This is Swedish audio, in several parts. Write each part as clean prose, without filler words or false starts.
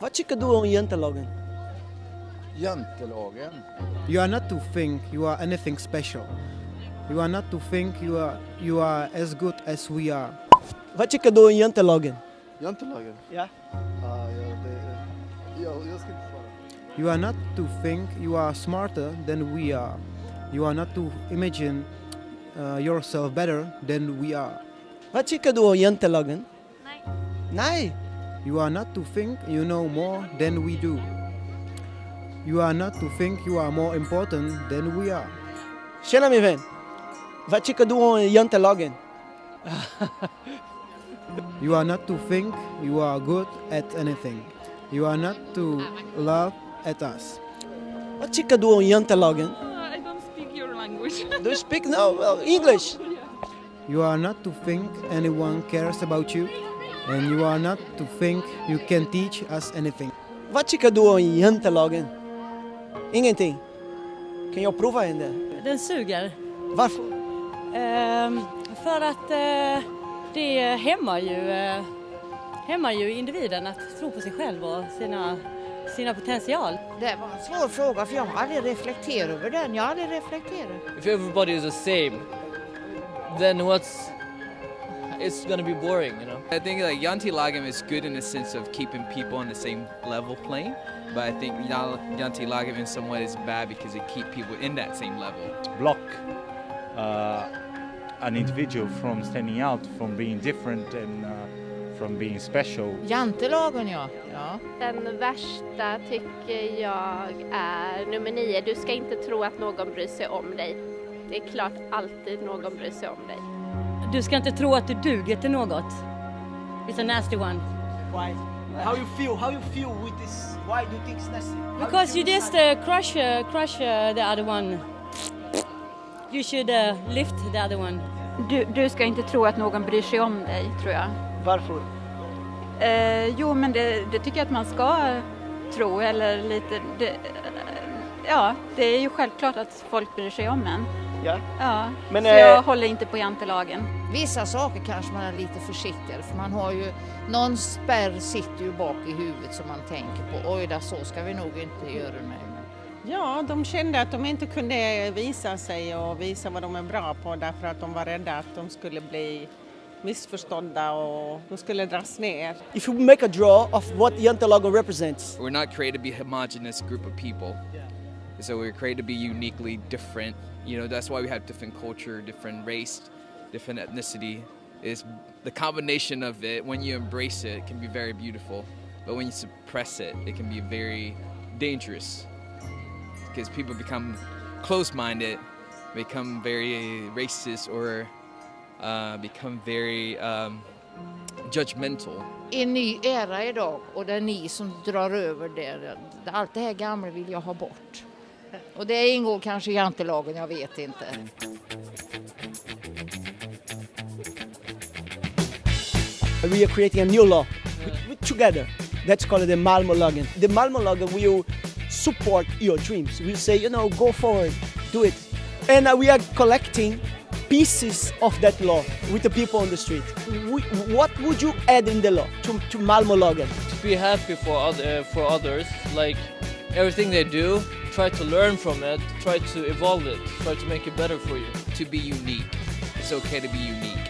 Vad tycker du om jantelagen? Jantelagen? You are not to think you are anything special. You are not to think you are as good as we are. Vad tycker du om jantelagen? Jantelagen? Ja. Jag ska inte svara. You are not to think you are smarter than we are. You are not to imagine yourself better than we are. Vad tycker du om jantelagen? Nej. Nej. You are not to think you know more than we do. You are not to think you are more important than we are. Tjena min vän. Vad tycker du om jantelagen? You are not to think you are good at anything. You are not to laugh at us. Vad tycker du om jantelagen? I don't speak your language. Do you speak English? You are not to think anyone cares about you. And you are not to think you can teach us anything. Vad tycker du om jantelagen? Ingenting. Kan jag prova en där? Den suger. Varför? För att det hämmar ju individen att tro på sig själv och sina potential. Det var en svår fråga för jag har aldrig reflekterat över den. Jag har aldrig reflekterat. If everybody is the same, then it's gonna be boring, you know. I think like Jantelagen is good in the sense of keeping people on the same level playing, but I think Jantelagen in some way is bad because it keep people in that same level. Block an individual from standing out, from being different and from being special. Jantelagen, ja. Den värsta tycker jag är nummer 9. Du ska inte tro att någon bryr sig om dig. Det är klart alltid någon bryr sig om dig. Du ska inte tro att du duger till något. It's a nasty one. Why? How you feel with this? Why do you think it's nasty? Because you just crush the other one. You should lift the other one. Du ska inte tro att någon bryr sig om dig, tror jag. Varför? Jo, men det tycker jag att man ska tro. Eller lite... det är ju självklart att folk bryr sig om en. Ja. Men, så jag håller inte på jantelagen. Vissa saker kanske man är lite försiktigare för man har ju någon spärr sitter ju bak i huvudet som man tänker på. Oj, så ska vi nog inte göra nu. Ja, de kände att de inte kunde visa sig och visa vad de är bra på därför att de var rädda att de skulle bli missförstådda och de skulle dras ner. If you make a draw of what jantelagen represents. We're not created to be a homogenous group of people. So we're created to be uniquely different. You know, that's why we have different culture, different race, different ethnicity. Is the combination of it, when you embrace it, can be very beautiful. But when you suppress it, it can be very dangerous. Because people become close-minded, become very racist, or become very judgmental. En ny era idag och det är ni som drar över det. Allt det här gamla vill jag ha bort. Och det ingår kanske i jantelagen, jag vet inte. We are creating a new law together. That's called the Malmö lagen. The Malmö lagen will support your dreams. We'll say, go forward, do it. And we are collecting pieces of that law with the people on the street. What would you add in the law to Malmö lagen? To be happy for others, like everything they do, try to learn from it, try to evolve it, try to make it better for you. To be unique. It's okay to be unique.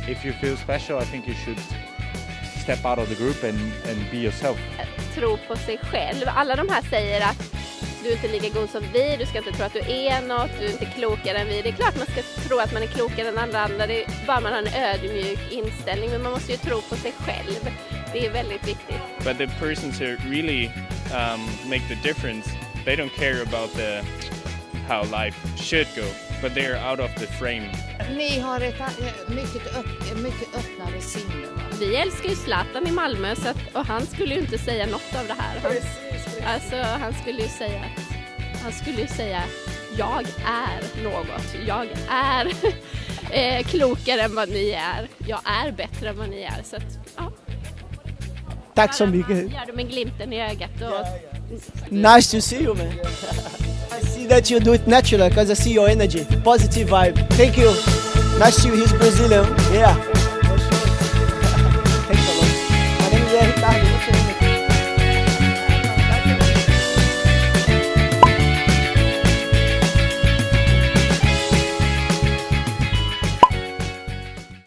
If you feel special, I think you should step out of the group and be yourself. Tro på sig själv. Alla de här säger att du är inte lika god som vi, du ska inte tro att du är något, du är inte klokare än vi. Det är klart man ska tro att man är klokare än andra. Det är bara man har en ödmjuk inställning, men man måste ju tro på sig själv. Det är väldigt viktigt. But the persons who really make the difference, they don't care about how life should go, but they're out of the frame. Ni har ett mycket öppnare sinne. Vi älskar ju Zlatan i Malmö, och han skulle ju inte säga något av det här. Han skulle ju säga jag är något. Jag är klokare än vad ni är. Jag är bättre än vad ni är. Så att, ja. Tack så mycket. Gör du med glimten i ögat. Nice to see you, man. I see that you do it naturally because I see your energy, positive vibe. Thank you. Nice to see you. He's Brazilian. Yeah.